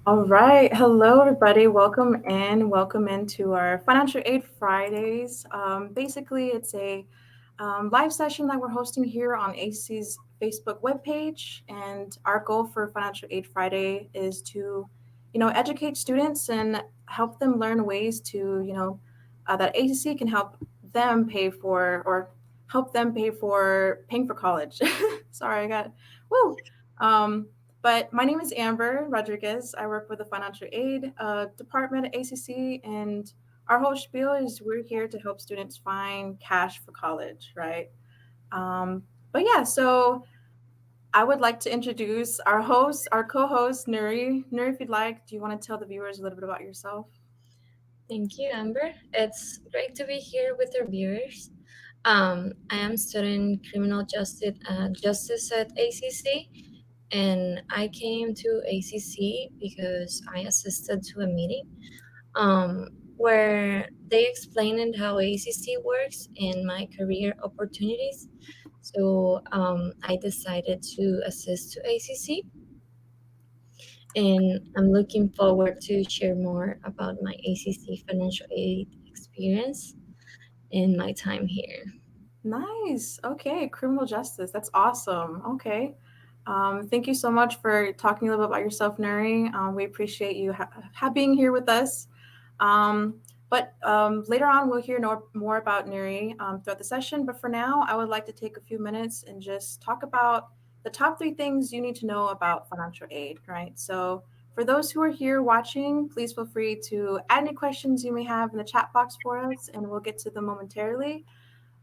All right. Hello, everybody. Welcome in. Welcome into our Financial Aid Fridays. Basically, it's a live session that we're hosting here on AC's Facebook webpage. And our goal for Financial Aid Friday is to, educate students and help them learn ways to, that ACC can help them pay for or help them pay for paying for college. Sorry, I got, woo. But my name is Amber Rodriguez. I work with the Financial Aid Department at ACC, and our whole spiel is we're here to help students find cash for college, right? But yeah, so I would like to introduce our host, our co-host, Nuri. Nuri, if you'd like, do you want to tell the viewers a little bit about yourself? Thank you, Amber. It's great to be here with our viewers. I am studying criminal justice at ACC, and I came to ACC because I assisted to a meeting where they explained how ACC works and my career opportunities. So I decided to assist to ACC, and I'm looking forward to share more about my ACC financial aid experience in my time here. Nice. Okay, criminal justice. That's awesome. Okay. Thank you so much for talking a little bit about yourself, Nuri. We appreciate you being here with us. But later on, we'll hear more about Nuri throughout the session. But for now, I would like to take a few minutes and just talk about the top three things you need to know about financial aid, right? So, for those who are here watching, please feel free to add any questions you may have in the chat box for us, and we'll get to them momentarily.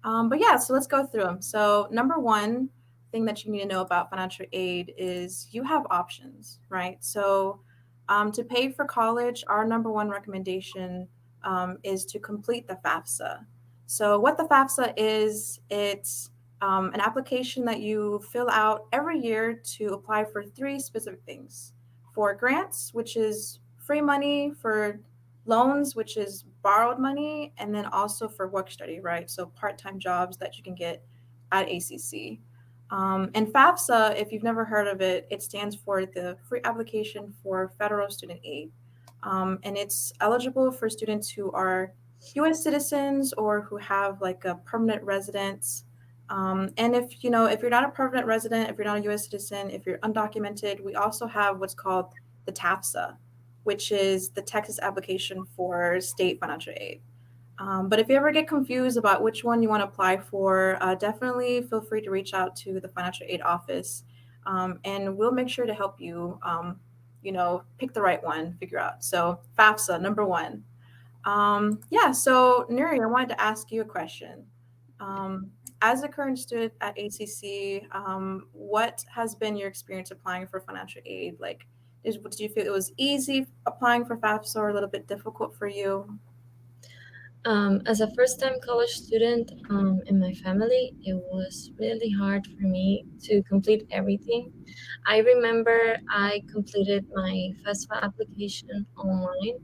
But yeah, so let's go through them. So, number one thing that you need to know about financial aid is you have options, right? So, to pay for college, our number one recommendation is to complete the FAFSA. So, what the FAFSA is, it's an application that you fill out every year to apply for three specific things: for grants, which is free money; for loans, which is borrowed money; and then also for work study, right? So part-time jobs that you can get at ACC. And FAFSA, if you've never heard of it, it stands for the Free Application for Federal Student Aid. And it's eligible for students who are US citizens or who have like a permanent residence. And if you're not a permanent resident, if you're not a US citizen, if you're undocumented, we also have what's called the TAFSA, which is the Texas application for state financial aid. But if you ever get confused about which one you want to apply for, definitely feel free to reach out to the financial aid office, and we'll make sure to help you, pick the right one, figure out. So FAFSA, number one. Yeah, so Nuri, I wanted to ask you a question. As a current student at ACC, what has been your experience applying for financial aid? Like, did you feel it was easy applying for FAFSA or a little bit difficult for you? As a first time college student in my family, it was really hard for me to complete everything. I remember I completed my FAFSA application online,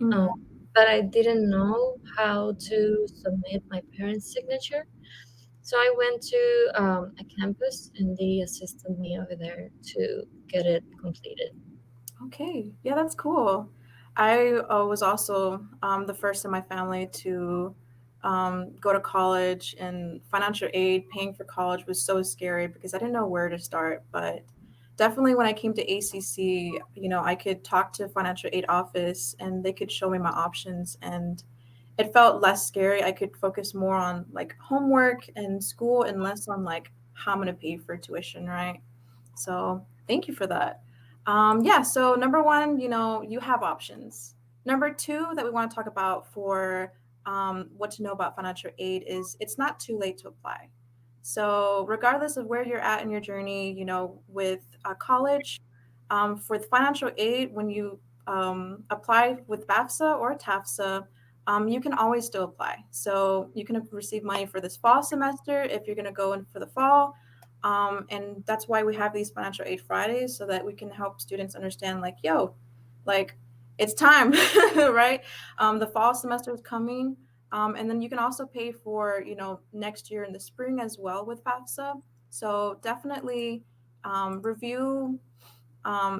um, Mhm. but I didn't know how to submit my parents' signature. So I went to a campus and they assisted me over there to get it completed. Okay, yeah, that's cool. I was also the first in my family to go to college, and financial aid, paying for college was so scary because I didn't know where to start. But definitely when I came to ACC, I could talk to financial aid office and they could show me my options, and it felt less scary. I could focus more on like homework and school and less on like how I'm going to pay for tuition, right? So thank you for that. Yeah, so number one, you have options. Number two that we want to talk about for what to know about financial aid is it's not too late to apply. So regardless of where you're at in your journey, with college, for the financial aid, when you apply with BAFSA or TAFSA, you can always still apply. So you can receive money for this fall semester if you're going to go in for the fall, and that's why we have these financial aid Fridays so that we can help students understand, like, yo, like it's time, right? The fall semester is coming. And then you can also pay for, next year in the spring as well with FAFSA. So definitely review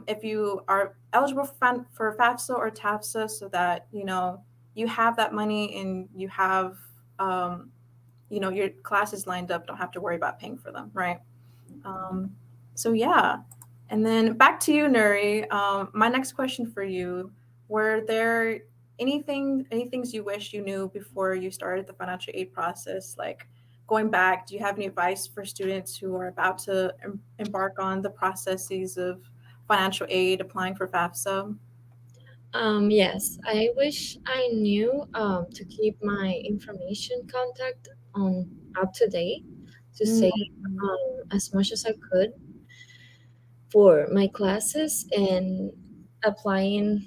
if you are eligible for FAFSA or TAFSA, so that you have that money and you have your classes lined up, don't have to worry about paying for them, right? Um, so yeah, and then back to you, Nuri. My next question for you: were there any things you wish you knew before you started the financial aid process? Like going back, do you have any advice for students who are about to embark on the processes of financial aid, applying for FAFSA? Yes, I wish I knew to keep my information contact on up to date to save Mm, as much as I could for my classes and applying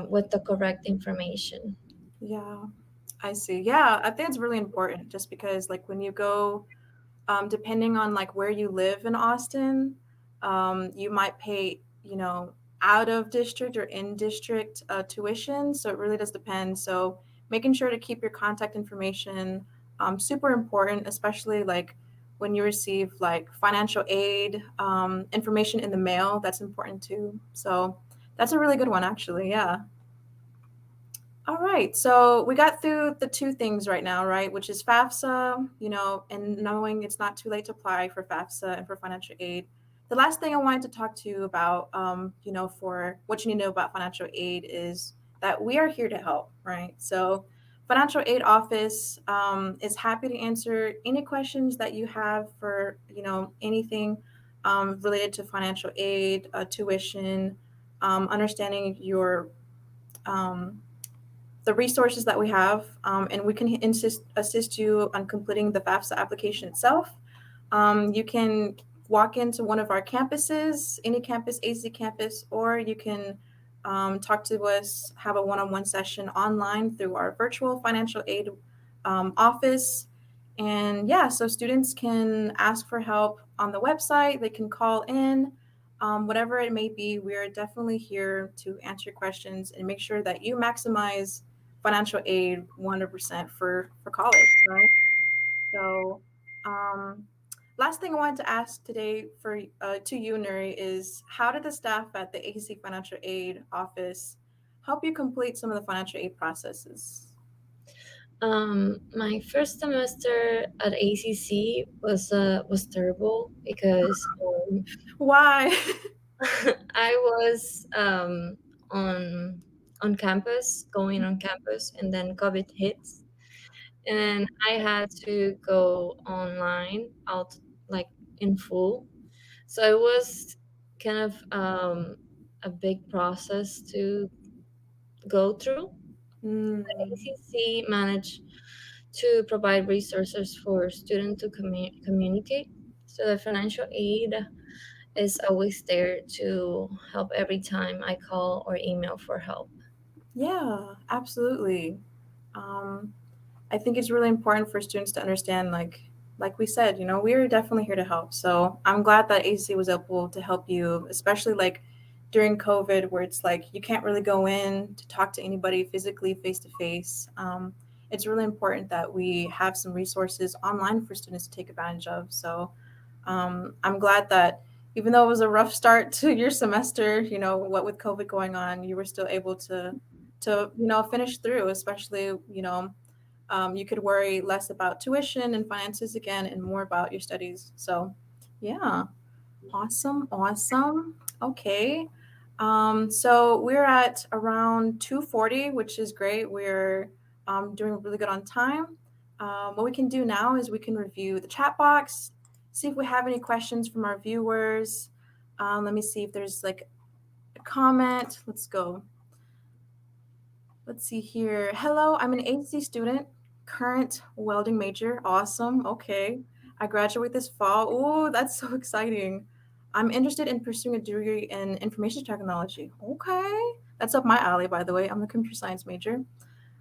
with the correct information. yeah, I see. Yeah, I think it's really important just because, like, when you go depending on like where you live in Austin, you might pay, out of district or in district tuition. So it really does depend. So making sure to keep your contact information super important, especially like when you receive like financial aid information in the mail. That's important too. So that's a really good one, actually. Yeah. All right. So we got through the two things right now, right? Which is FAFSA, and knowing it's not too late to apply for FAFSA and for financial aid. The last thing I wanted to talk to you about, for what you need to know about financial aid is that we are here to help, right? So, financial aid office is happy to answer any questions that you have for, anything related to financial aid, tuition, understanding your um, the resources that we have, and we can assist you on completing the FAFSA application itself. You can walk into one of our campuses, any campus, AC campus, or you can talk to us, have a one-on-one session online through our virtual financial aid office. And yeah, so students can ask for help on the website, they can call in, whatever it may be. We're definitely here to answer your questions and make sure that you maximize financial aid 100% for college, right? So, um, last thing I wanted to ask today for to you, Nuri, is how did the staff at the ACC Financial Aid Office help you complete some of the financial aid processes? My first semester at ACC was terrible because Why? I was on on campus, going on campus, and then COVID hits, and I had to go online out like in full. So it was kind of a big process to go through. Mm, ACC managed to provide resources for students to communicate. So the financial aid is always there to help every time I call or email for help. yeah, absolutely. Um, I think it's really important for students to understand, like we said, we are definitely here to help. So I'm glad that AC was able to help you, especially like during COVID, where it's like you can't really go in to talk to anybody physically, face to face. It's really important that we have some resources online for students to take advantage of. So I'm glad that even though it was a rough start to your semester, what with COVID going on, you were still able to finish through, especially you could worry less about tuition and finances again and more about your studies. So, yeah, awesome, awesome. Okay. So we're at around 2:40, which is great. We're doing really good on time. What we can do now is we can review the chat box, see if we have any questions from our viewers. Let me see if there's like a comment. Let's go. Let's see here. Hello, I'm an AC student, current welding major. Awesome. Okay. I graduate this fall. Oh, that's so exciting. I'm interested in pursuing a degree in information technology. Okay. That's up my alley, by the way. I'm a computer science major.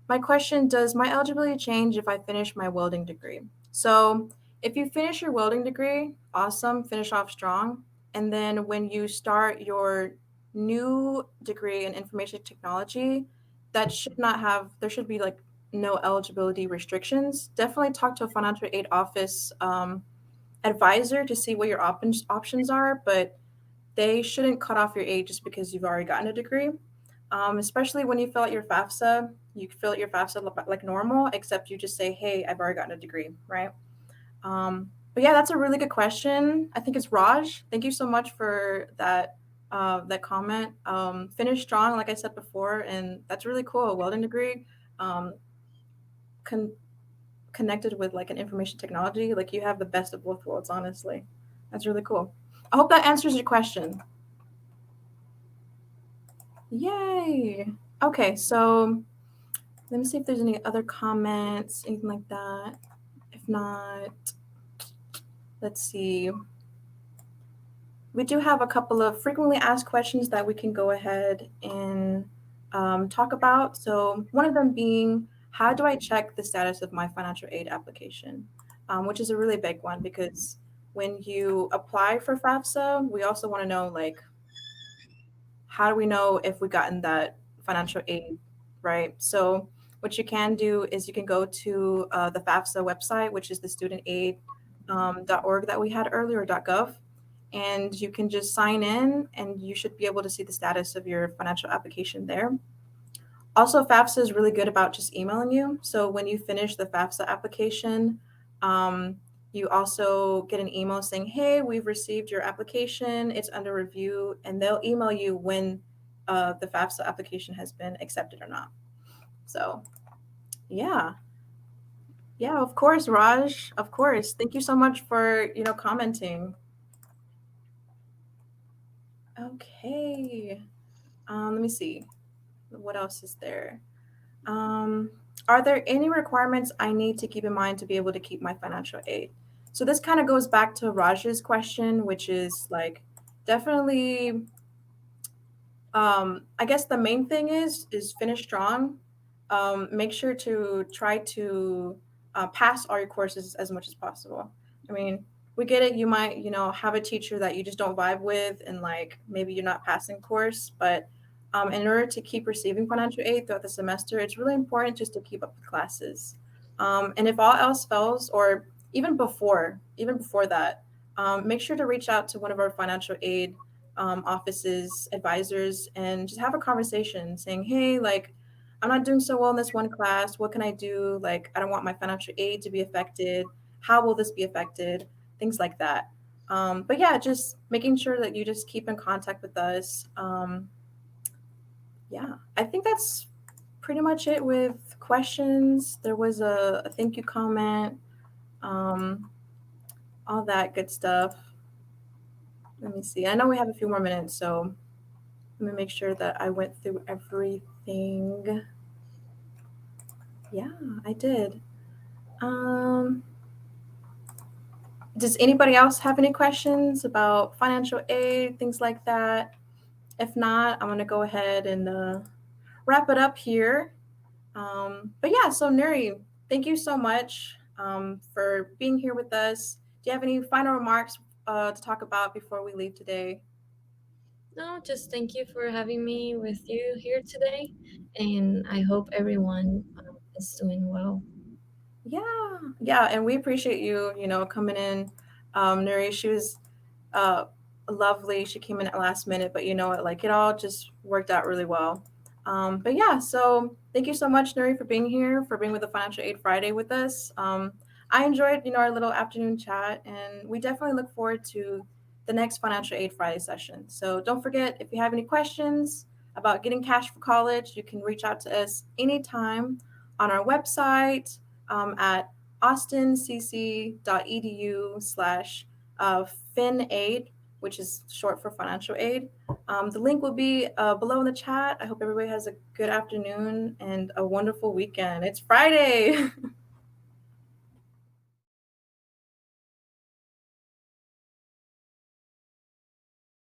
My question, does my eligibility change if I finish my welding degree? So, if you finish your welding degree, awesome, finish off strong. And then when you start your new degree in information technology, there should be like no eligibility restrictions. Definitely talk to a financial aid office advisor to see what your options are. But they shouldn't cut off your aid just because you've already gotten a degree. Especially when you fill out your FAFSA, you fill out your FAFSA like normal, except you just say, "Hey, I've already gotten a degree," right? But yeah, that's a really good question. I think it's Raj. Thank you so much for that comment. Finish strong, like I said before, and that's really cool. A welding degree, um, con- connected with like an information technology. Like you have the best of both worlds. Honestly, that's really cool. I hope that answers your question. Yay! Okay, so let me see if there's any other comments, anything like that. If not, let's see. We do have a couple of frequently asked questions that we can go ahead and talk about. So, one of them being, how do I check the status of my financial aid application? Which is a really big one because when you apply for FAFSA, we also want to know, like, how do we know if we've gotten that financial aid, right? So, what you can do is you can go to the FAFSA website, which is the studentaid.org that we had earlier, or .gov, and you can just sign in and you should be able to see the status of your financial application there. Also, FAFSA is really good about just emailing you. So when you finish the FAFSA application, you also get an email saying, "Hey, we've received your application. It's under review," and they'll email you when the FAFSA application has been accepted or not. So yeah, yeah, of course, Raj. Of course. Thank you so much for commenting. Okay. Let me see. What else is there? Um, are there any requirements I need to keep in mind to be able to keep my financial aid? So this kind of goes back to Raj's question, which is like definitely I guess the main thing is finish strong. Make sure to try to pass all your courses as much as possible. I mean, we get it. You might, have a teacher that you just don't vibe with, and like maybe you're not passing course. But in order to keep receiving financial aid throughout the semester, it's really important just to keep up with classes. And if all else fails, or even before that, make sure to reach out to one of our financial aid offices, advisors, and just have a conversation saying, "Hey, like, I'm not doing so well in this one class. What can I do? Like, I don't want my financial aid to be affected. How will this be affected?" Things like that. But yeah, just making sure that you just keep in contact with us. Yeah, I think that's pretty much it with questions. There was a thank you comment, um, all that good stuff. Let me see. I know we have a few more minutes, so let me make sure that I went through everything. Yeah, I did. Um, does anybody else have any questions about financial aid, things like that? If not, I'm going to go ahead and wrap it up here. But yeah, so Nuri, thank you so much for being here with us. Do you have any final remarks to talk about before we leave today? No, just thank you for having me with you here today, and I hope everyone is doing well. Yeah, yeah, and we appreciate you, coming in. Nuri, she was uh, lovely. She came in at last minute, but you know what? Like it all just worked out really well. But yeah, so thank you so much, Nuri, for being here, for being with the Financial Aid Friday with us. I enjoyed, our little afternoon chat, and we definitely look forward to the next Financial Aid Friday session. So don't forget, if you have any questions about getting cash for college, you can reach out to us anytime on our website at austincc.edu slash finaid, which is short for financial aid. The link will be below in the chat. I hope everybody has a good afternoon and a wonderful weekend. It's Friday.